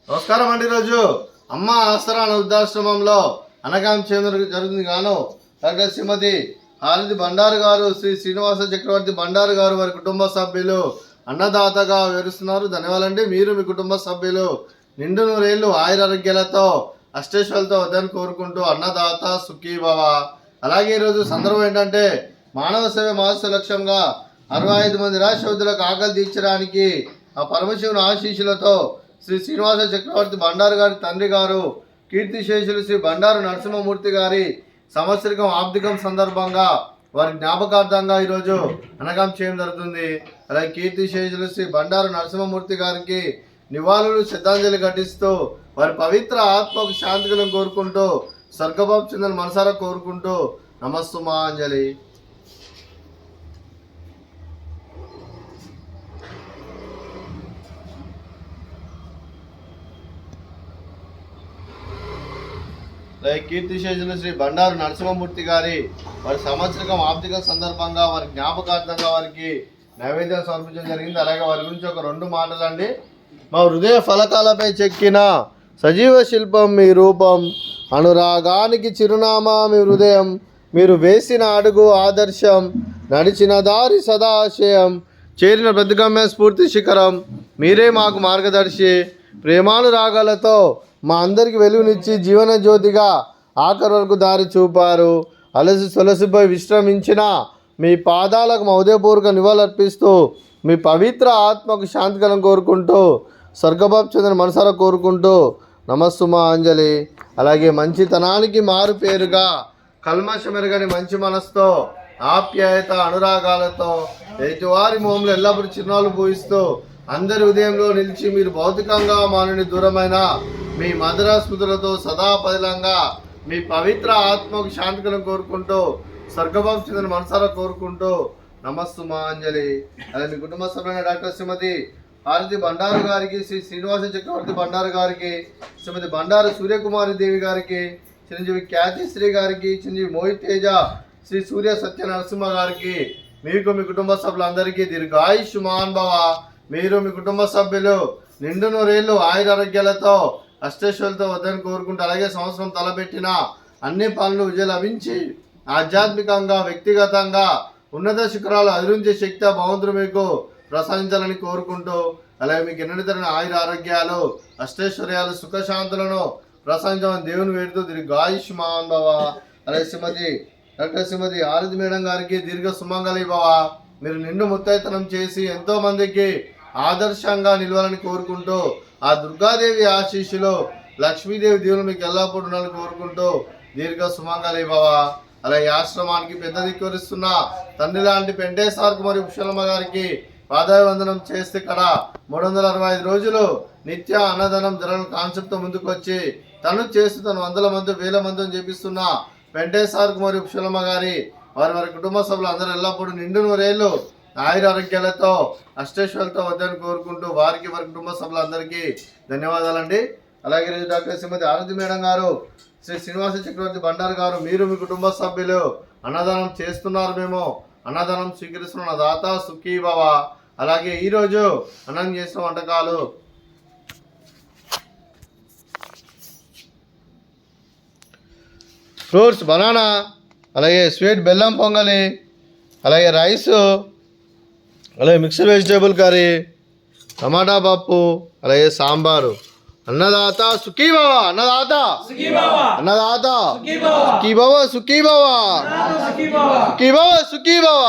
నమస్కారం అండి. ఈరోజు అమ్మ ఆసరా వృద్ధాశ్రమంలో అనగాం జరుగుతుంది గాను డాక్టర్ శ్రీమతి హారతి బండారు గారు, శ్రీ శ్రీనివాస చక్రవర్తి బండారు గారు వారి కుటుంబ సభ్యులు అన్నదాతగా వివరిస్తున్నారు. ధన్యవాదాలండి. మీరు మీ కుటుంబ సభ్యులు నిండు నూరేళ్లు ఆయురారోగ్యాలతో అష్టేశ్వరులతో వద్దని కోరుకుంటూ అన్నదాత సుఖీభవ. అలాగే ఈరోజు సందర్భం ఏంటంటే మానవ సేవ మహోత్సవ లక్ష్యంగా 65 మంది రాష్ట్రవతులకు ఆకలి తీర్చడానికి ఆ పరమశివుని ఆశీస్సులతో శ్రీ శ్రీనివాస చక్రవర్తి బండారు గారి తండ్రి గారు కీర్తిశేషులు శ్రీ బండారు నరసింహమూర్తి గారి సంవత్సరికం ఆబ్దికం సందర్భంగా వారి జ్ఞాపకార్థంగా ఈరోజు అనగాం చేయడం జరుగుతుంది. అలాగే కీర్తిశేషులు శ్రీ బండారు నరసింహమూర్తి గారికి నివాళులు శ్రద్ధాంజలి ఘటిస్తూ వారి పవిత్ర ఆత్మకు శాంతికలను కోరుకుంటూ స్వర్గభావం చెందని మనసారా కోరుకుంటూ నమస్తుమాంజలి. కీర్తిశేషులు శ్రీ బండారు నరసింహమూర్తి గారి వారి సంవత్సరికం ఆబ్దిక సందర్భంగా వారి జ్ఞాపకార్థంగా వారికి నైవేద్యం సమర్పించడం జరిగింది. అలాగే వారి గురించి ఒక 2 మాటలు అండి. మా హృదయ ఫలకాలపై చెక్కిన సజీవ శిల్పం మీ రూపం, అనురాగానికి చిరునామా మీ హృదయం, మీరు వేసిన అడుగు ఆదర్శం, నడిచిన దారి సదాశయం, చేరిన బ్రతుకమ్య స్ఫూర్తి శిఖరం, మీరే మాకు మార్గదర్శి. ప్రేమానురాగాలతో మా అందరికి వెలుగునిచ్చి జీవన జ్యోతిగా ఆఖరి వరకు దారి చూపారు. అలసి సొలసిపోయి విశ్రమించిన మీ పాదాలకు మా ఉదయపూర్వక నివాళులర్పిస్తూ మీ పవిత్ర ఆత్మకు శాంతికరం కోరుకుంటూ స్వర్గభావం చెందిన మనసారా కోరుకుంటూ నమస్తుమాంజలి. అలాగే మంచితనానికి మారు పేరుగా కల్మషమెరగని మంచి మనసుతో ఆప్యాయత అనురాగాలతో ఎదుటివారి మొహంలో ఎల్లప్పుడూ చిరునవ్వులు పూయిస్తూ అందరి ఉదయంలో నిలిచి మీరు భౌతికంగా మానని దూరమైన మీ మధుర స్మృతులతో సదా పదిలంగా మీ పవిత్ర ఆత్మకు శాంతికరం కోరుకుంటూ స్వర్గభావం చెందిన మనసారా కోరుకుంటూ నమస్తుమాంజలి. అలాగే మీ కుటుంబ సభ్యులైన డాక్టర్ శ్రీమతి హారతి బండారు గారికి, శ్రీ శ్రీనివాస చక్రవర్తి బండారు గారికి, శ్రీమతి బండారు సూర్యకుమారి దేవి గారికి, చిరంజీవి ఖ్యాతిశ్రీ గారికి, చిరంజీవి మోహిత్ తేజ, శ్రీ సూర్య సత్య నరసింహ గారికి, మీకు మీ కుటుంబ సభ్యులందరికీ దీర్ఘాయుష్మాన్ భవ. మీరు మీ కుటుంబ సభ్యులు నిండు నూరేళ్లు ఆయురారోగ్యాలతో అష్టేశ్వరులతో వద్దని కోరుకుంటూ అలాగే సంవత్సరం తలపెట్టిన అన్ని పనులు విజయం లభించి ఆధ్యాత్మికంగా వ్యక్తిగతంగా ఉన్నత శిఖరాలు అధిరించే శక్తి భగవంతుడు మీకు ప్రసాదించాలని కోరుకుంటూ అలాగే మీకు ఎన్నడతరని ఆయుర ఆరోగ్యాలు అష్టైశ్వర్యాలు సుఖశాంతులను ప్రసాదించాలని దేవుని వేడుతూ దీర్ఘాయుష్మాన్ భవ. అలాగే డాక్టర్ శ్రీమతి హారతి మేడం గారికి దీర్ఘ సుమంగళి భవ. మీరు నిండు ముత్తైతనం చేసి ఎంతో మందికి ఆదర్శంగా నిలవాలని కోరుకుంటూ ఆ దుర్గాదేవి ఆశీస్సులు లక్ష్మీదేవి దేవుని మీకు ఎల్లప్పుడూ ఉండాలని కోరుకుంటూ దీర్ఘ సుమంగళి భవ. అలాగే ఆశ్రమానికి పెద్ద దిక్కువరిస్తున్న తండ్రి లాంటి పెంటేశ్వర్ కుమారి పుష్పలమ్మ గారికి పాదాభివందనం చేస్తే ఇక్కడ 365 రోజులు నిత్య అన్నదానం జరగని కాన్సెప్ట్తో ముందుకు వచ్చి తను చేస్తూ తను 100 మంది 1000 మందిని చేపిస్తున్న పెంటేశ్వర్ కుమారి పుష్పలమ్మ గారి వారి కుటుంబ సభ్యులు అందరూ ఎల్లప్పుడూ నిండు నూరేళ్లు ఆయురారోగ్యాలతో అష్టేశ్వరులతో వద్దని కోరుకుంటూ వారికి వారి కుటుంబ సభ్యులందరికీ ధన్యవాదాలండి. అలాగే డాక్టర్ శ్రీమతి హారతి మేడం గారు, శ్రీ శ్రీనివాస చక్రవర్తి బండారు గారు, మీరు మీ కుటుంబ సభ్యులు అన్నదానం చేస్తున్నారు, మేము అన్నదానం స్వీకరిస్తున్న దాత సుఖీభవ. అలాగే ఈరోజు అన్నం చేసిన వంటకాలు ఫ్రూట్స్ బనానా, అలాగే స్వీట్ బెల్లం పొంగలి, అలాగే రైసు, అలాగే మిక్స్డ్ వెజిటేబుల్ కర్రీ, టమాటా పప్పు, అలాగే సాంబారు. అన్నదాత సుఖీభవ, అన్నదాత అన్నదాత సుఖీభవ సుఖీభవ సుఖీభవ సుఖీభవ.